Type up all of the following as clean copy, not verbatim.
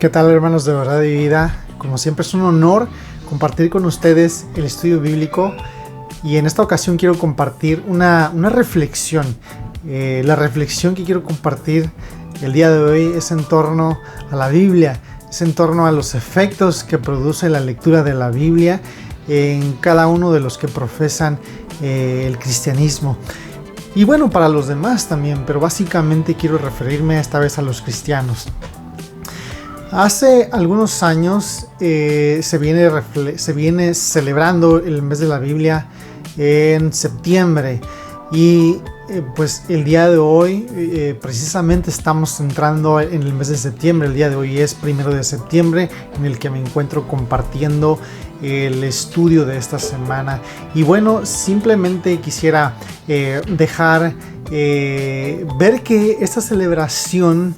¿Qué tal, hermanos de Verdad y Vida? Como siempre es un honor compartir con ustedes el estudio bíblico, y en esta ocasión quiero compartir una reflexión. La reflexión que quiero compartir el día de hoy es en torno a la Biblia, es en torno a los efectos que produce la lectura de la Biblia en cada uno de los que profesan el cristianismo. Y bueno, para los demás también, pero básicamente quiero referirme esta vez a los cristianos. Hace algunos años se viene celebrando el mes de la Biblia en septiembre, y pues el día de hoy precisamente estamos entrando en el mes de septiembre. El día de hoy es 1 de septiembre, en el que me encuentro compartiendo el estudio de esta semana. Y bueno, simplemente quisiera dejar ver que esta celebración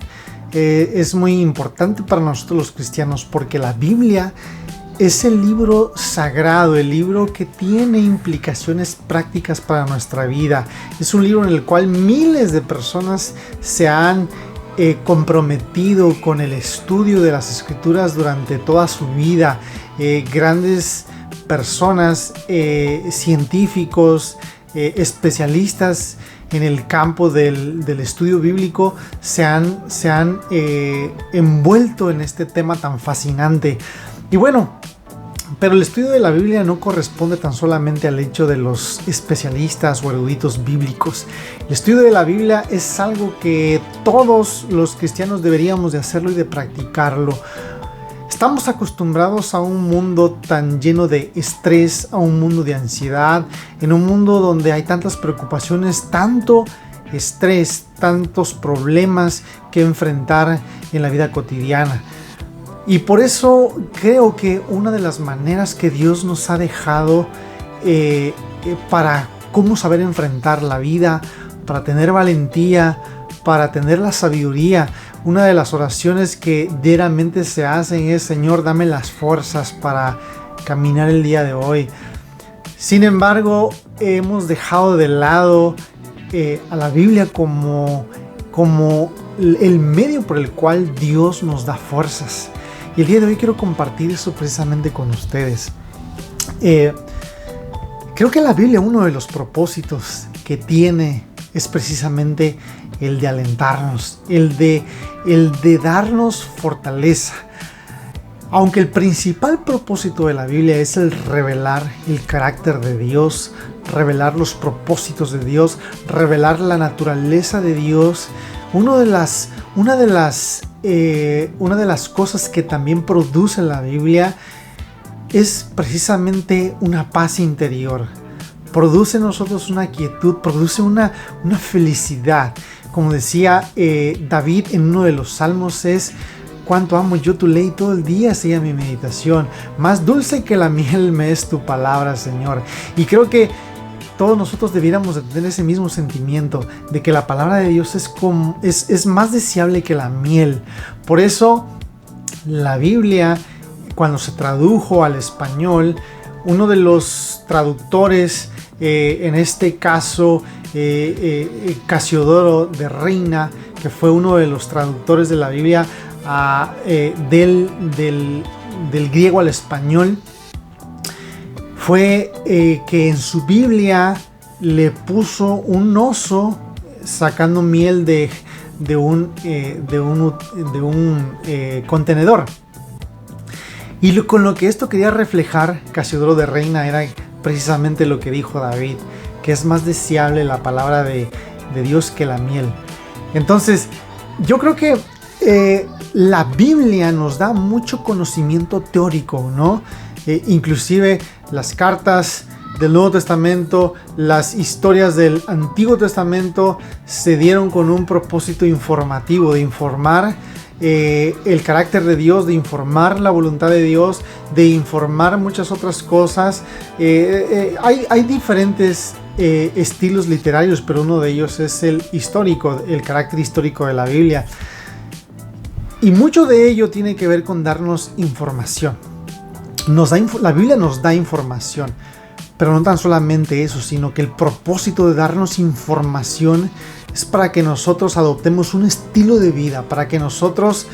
es muy importante para nosotros los cristianos, porque la Biblia es el libro sagrado, el libro que tiene implicaciones prácticas para nuestra vida. Es un libro en el cual miles de personas se han comprometido con el estudio de las Escrituras durante toda su vida. Grandes personas, científicos, especialistas en el campo del estudio bíblico se han envuelto en este tema tan fascinante. Y bueno, pero el estudio de la Biblia no corresponde tan solamente al hecho de los especialistas o eruditos bíblicos. El estudio de la Biblia es algo que todos los cristianos deberíamos de hacerlo y de practicarlo. Estamos acostumbrados a un mundo tan lleno de estrés, a un mundo de ansiedad, en un mundo donde hay tantas preocupaciones, tanto estrés, tantos problemas que enfrentar en la vida cotidiana. Y por eso creo que una de las maneras que Dios nos ha dejado para cómo saber enfrentar la vida, para tener valentía, para tener la sabiduría, una de las oraciones que diariamente se hacen es: Señor, dame las fuerzas para caminar el día de hoy. Sin embargo, hemos dejado de lado a la Biblia como el medio por el cual Dios nos da fuerzas. Y el día de hoy quiero compartir eso precisamente con ustedes. Creo que la Biblia, uno de los propósitos que tiene es precisamente el de alentarnos, el de darnos fortaleza. Aunque el principal propósito de la Biblia es el revelar el carácter de Dios, revelar los propósitos de Dios, revelar la naturaleza de Dios, una de las cosas que también produce la Biblia es precisamente una paz interior. Produce en nosotros una quietud, produce una felicidad. Como decía David en uno de los salmos, es: cuánto amo yo tu ley, todo el día sea mi meditación. Más dulce que la miel me es tu palabra, Señor. Y creo que todos nosotros debiéramos de tener ese mismo sentimiento de que la palabra de Dios es más deseable que la miel. Por eso la Biblia, cuando se tradujo al español, uno de los traductores, en este caso Casiodoro de Reina, que fue uno de los traductores de la Biblia del griego al español, fue que en su Biblia le puso un oso sacando miel de un contenedor. Y con lo que esto quería reflejar Casiodoro de Reina era precisamente lo que dijo David, que es más deseable la palabra de Dios que la miel. Entonces, yo creo que la Biblia nos da mucho conocimiento teórico, ¿no? Inclusive las cartas del Nuevo Testamento, las historias del Antiguo Testamento se dieron con un propósito informativo, de informar el carácter de Dios, de informar la voluntad de Dios, de informar muchas otras cosas. Hay diferentes estilos literarios, pero uno de ellos es el histórico, el carácter histórico de la Biblia. Y mucho de ello tiene que ver con darnos información. La Biblia nos da información, pero no tan solamente eso, sino que el propósito de darnos información es para que nosotros adoptemos un estilo de vida, para que nosotros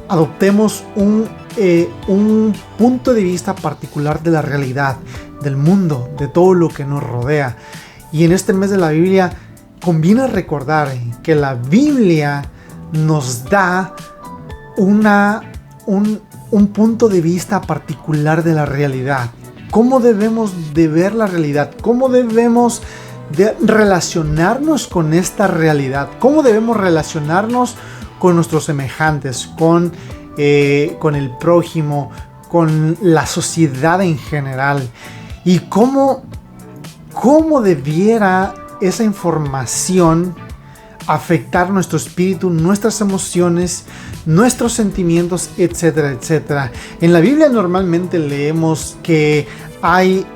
adoptemos un punto de vista particular de la realidad, del mundo, de todo lo que nos rodea. Y en este mes de la Biblia conviene recordar que la Biblia nos da un punto de vista particular de la realidad. ¿Cómo debemos de ver la realidad? ¿Cómo debemos de relacionarnos con esta realidad? ¿Cómo debemos relacionarnos con nuestros semejantes, con el prójimo, con la sociedad en general? Y cómo debiera esa información afectar nuestro espíritu, nuestras emociones, nuestros sentimientos, etcétera, etcétera. En la Biblia normalmente leemos que hay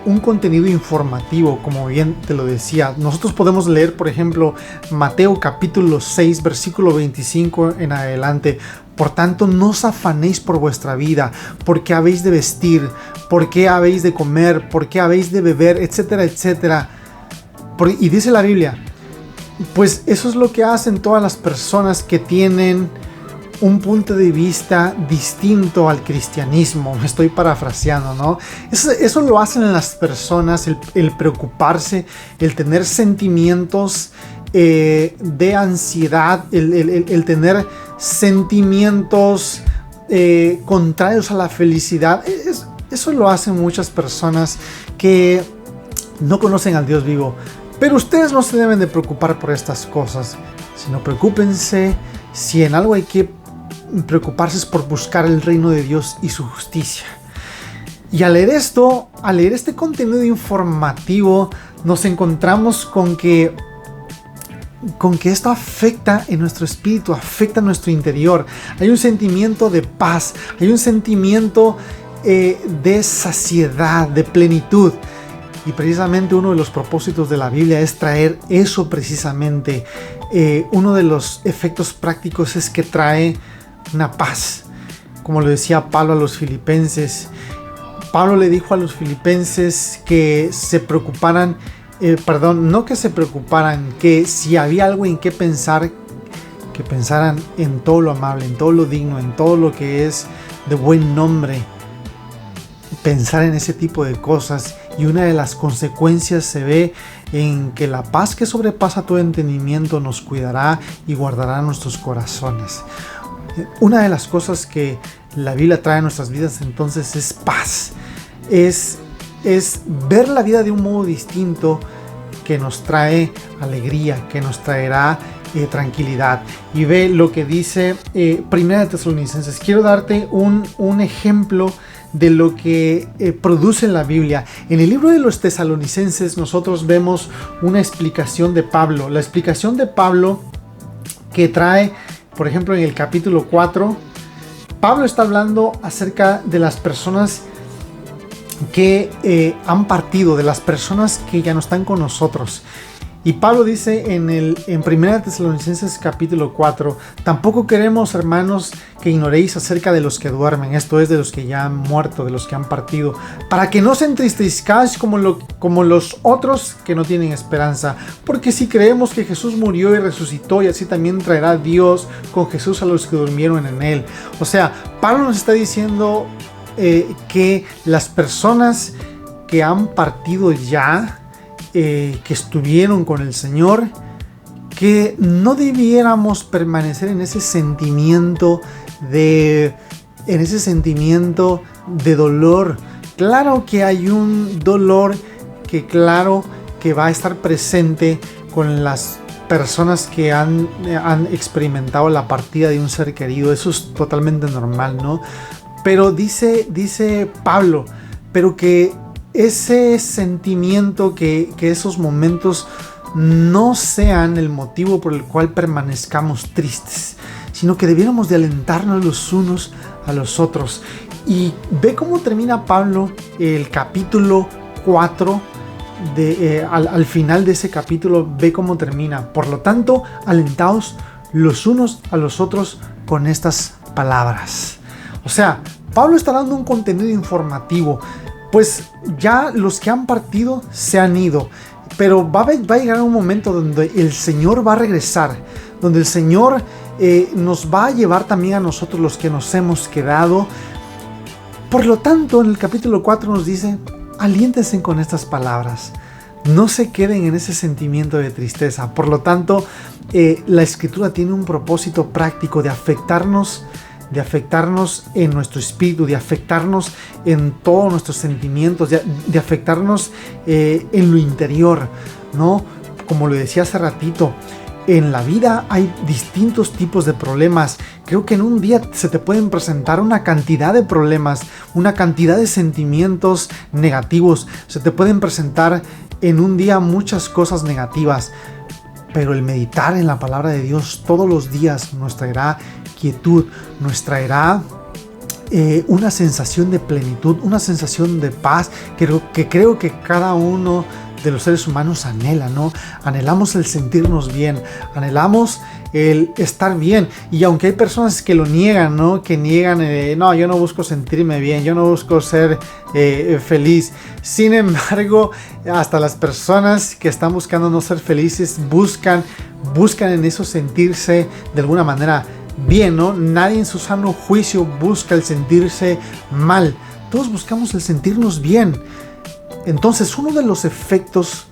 un contenido informativo, como bien te lo decía. Nosotros podemos leer, por ejemplo, Mateo capítulo 6, versículo 25 en adelante. Por tanto, no os afanéis por vuestra vida, por qué habéis de vestir, por qué habéis de comer, por qué habéis de beber, etcétera, etcétera. Y dice la Biblia, pues eso es lo que hacen todas las personas que tienen un punto de vista distinto al cristianismo. Me estoy parafraseando, ¿no? Eso lo hacen las personas, el preocuparse, el tener sentimientos de ansiedad, el tener sentimientos contrarios a la felicidad. Eso lo hacen muchas personas que no conocen al Dios vivo. Pero ustedes no se deben de preocupar por estas cosas, sino preocúpense, si en algo hay que preocuparse es por buscar el reino de Dios y su justicia. Y al leer este contenido informativo, nos encontramos con que esto afecta en nuestro espíritu, afecta en nuestro interior. Hay un sentimiento de paz, hay un sentimiento de saciedad, de plenitud. Y precisamente uno de los propósitos de la Biblia es traer eso precisamente. Uno de los efectos prácticos es que trae una paz. Como lo decía Pablo a los filipenses. Pablo le dijo a los filipenses que se preocuparan, que si había algo en qué pensar, que pensaran en todo lo amable, en todo lo digno, en todo lo que es de buen nombre. Pensar en ese tipo de cosas, y una de las consecuencias se ve en que la paz que sobrepasa todo entendimiento nos cuidará y guardará nuestros corazones. Una de las cosas que la Biblia trae a nuestras vidas entonces es paz, es ver la vida de un modo distinto que nos trae alegría, que nos traerá tranquilidad. Y ve lo que dice Primera de Tesalonicenses. Quiero darte un ejemplo de lo que produce la Biblia. En el libro de los Tesalonicenses nosotros vemos una explicación de Pablo. La explicación de Pablo que trae, por ejemplo, en el capítulo 4, Pablo está hablando acerca de las personas que han partido, de las personas que ya no están con nosotros. Y Pablo dice en 1 Tesalonicenses capítulo 4, tampoco queremos, hermanos, que ignoréis acerca de los que duermen, esto es, de los que ya han muerto, de los que han partido, para que no se entristezcáis como los otros que no tienen esperanza, porque si creemos que Jesús murió y resucitó, y así también traerá Dios con Jesús a los que durmieron en él. O sea, Pablo nos está diciendo que las personas que han partido ya, que estuvieron con el Señor, que no debiéramos permanecer en ese sentimiento de dolor. Claro que hay un dolor que va a estar presente con las personas que han experimentado la partida de un ser querido. Eso es totalmente normal, ¿no? Pero dice Pablo, pero que ese sentimiento, que esos momentos no sean el motivo por el cual permanezcamos tristes, sino que debiéramos de alentarnos los unos a los otros. Y ve cómo termina Pablo el capítulo 4, al final de ese capítulo, ve cómo termina. Por lo tanto, alentaos los unos a los otros con estas palabras. O sea, Pablo está dando un contenido informativo. Pues ya los que han partido se han ido, pero va a llegar un momento donde el Señor va a regresar, donde el Señor nos va a llevar también a nosotros los que nos hemos quedado. Por lo tanto, en el capítulo 4 nos dice: aliéntense con estas palabras, no se queden en ese sentimiento de tristeza. Por lo tanto, la escritura tiene un propósito práctico de afectarnos en nuestro espíritu, de afectarnos en todos nuestros sentimientos, de afectarnos en lo interior, ¿no? Como lo decía hace ratito, en la vida hay distintos tipos de problemas. Creo que en un día se te pueden presentar una cantidad de problemas, una cantidad de sentimientos negativos. Se te pueden presentar en un día muchas cosas negativas. Pero el meditar en la palabra de Dios todos los días nos traerá quietud, nos traerá una sensación de plenitud, una sensación de paz que creo que cada uno de los seres humanos anhela, ¿no? Anhelamos el sentirnos bien, anhelamos el estar bien. Y aunque hay personas que lo niegan, ¿no? Que niegan, no, yo no busco sentirme bien, yo no busco ser feliz. Sin embargo, hasta las personas que están buscando no ser felices buscan en eso sentirse de alguna manera bien, ¿no? Nadie en su sano juicio busca el sentirse mal. Todos buscamos el sentirnos bien. Entonces, uno de los efectos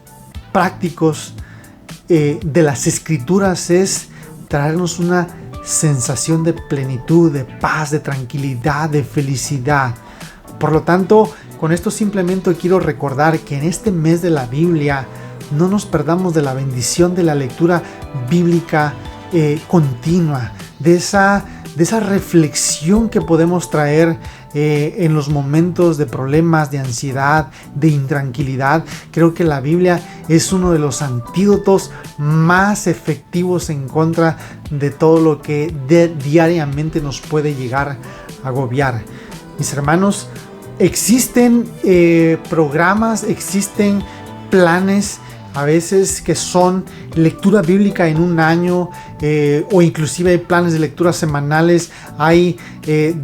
prácticos de las escrituras es traernos una sensación de plenitud, de paz, de tranquilidad, de felicidad. Por lo tanto, con esto simplemente quiero recordar que en este mes de la Biblia no nos perdamos de la bendición de la lectura bíblica continua, de esa reflexión que podemos traer en los momentos de problemas, de ansiedad, de intranquilidad. Creo que la Biblia es uno de los antídotos más efectivos en contra de todo lo que diariamente nos puede llegar a agobiar. Mis hermanos, existen programas, existen planes a veces que son lectura bíblica en un año, o inclusive hay planes de lectura semanales, hay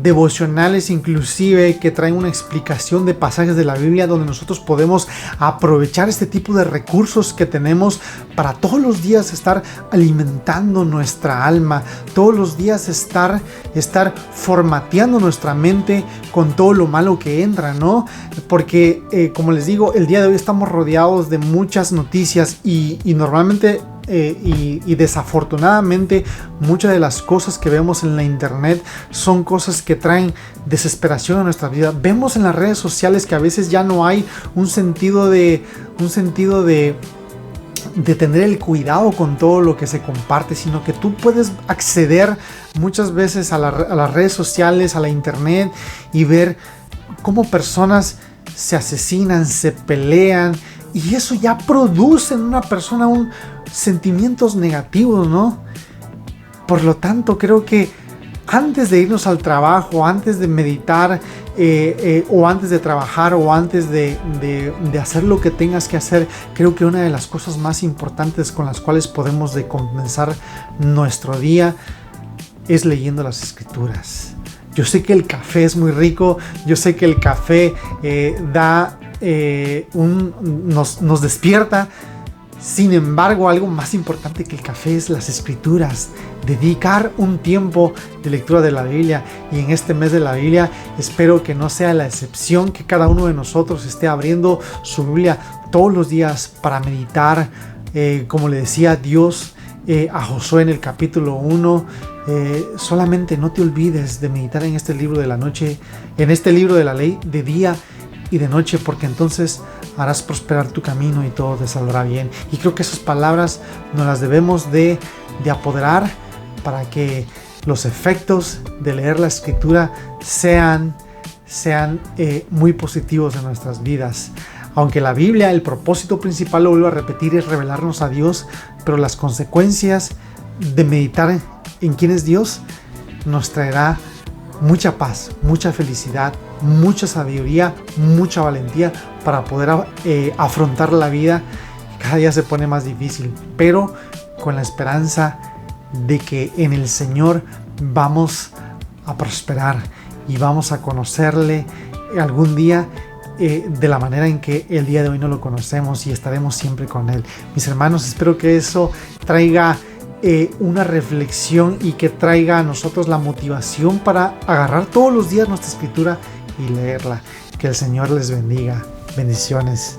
devocionales inclusive que traen una explicación de pasajes de la Biblia donde nosotros podemos aprovechar este tipo de recursos que tenemos para todos los días estar alimentando nuestra alma, todos los días estar formateando nuestra mente con todo lo malo que entra, ¿no? Porque como les digo, el día de hoy estamos rodeados de muchas noticias y normalmente y desafortunadamente muchas de las cosas que vemos en la internet son cosas que traen desesperación a nuestra vida. Vemos en las redes sociales que a veces ya no hay un sentido de tener el cuidado con todo lo que se comparte, sino que tú puedes acceder muchas veces a las redes sociales, a la internet, y ver cómo personas se asesinan, se pelean, y eso ya produce en una persona sentimientos negativos, ¿no? Por lo tanto, creo que antes de irnos al trabajo, antes de meditar, o antes de trabajar, o antes de hacer lo que tengas que hacer, creo que una de las cosas más importantes con las cuales podemos comenzar nuestro día es leyendo las escrituras. Yo sé que el café es muy rico, yo sé que el café nos despierta. Sin embargo, algo más importante que el café es las escrituras. Dedicar un tiempo de lectura de la Biblia, y en este mes de la Biblia espero que no sea la excepción, que cada uno de nosotros esté abriendo su Biblia todos los días para meditar. Como le decía Dios a Josué en el capítulo 1, solamente no te olvides de meditar en este libro de la noche, en este libro de la ley, de día y de noche, porque entonces harás prosperar tu camino y todo te saldrá bien. Y creo que esas palabras nos las debemos de apoderar para que los efectos de leer la escritura sean muy positivos en nuestras vidas. Aunque la Biblia, el propósito principal, lo vuelvo a repetir, es revelarnos a Dios, pero las consecuencias de meditar en quién es Dios nos traerá mucha paz, mucha felicidad, mucha sabiduría, mucha valentía para poder afrontar la vida, que cada día se pone más difícil, pero con la esperanza de que en el Señor vamos a prosperar y vamos a conocerle algún día de la manera en que el día de hoy no lo conocemos, y estaremos siempre con Él. Mis hermanos, espero que eso traiga una reflexión y que traiga a nosotros la motivación para agarrar todos los días nuestra escritura y leerla. Que el Señor les bendiga. Bendiciones.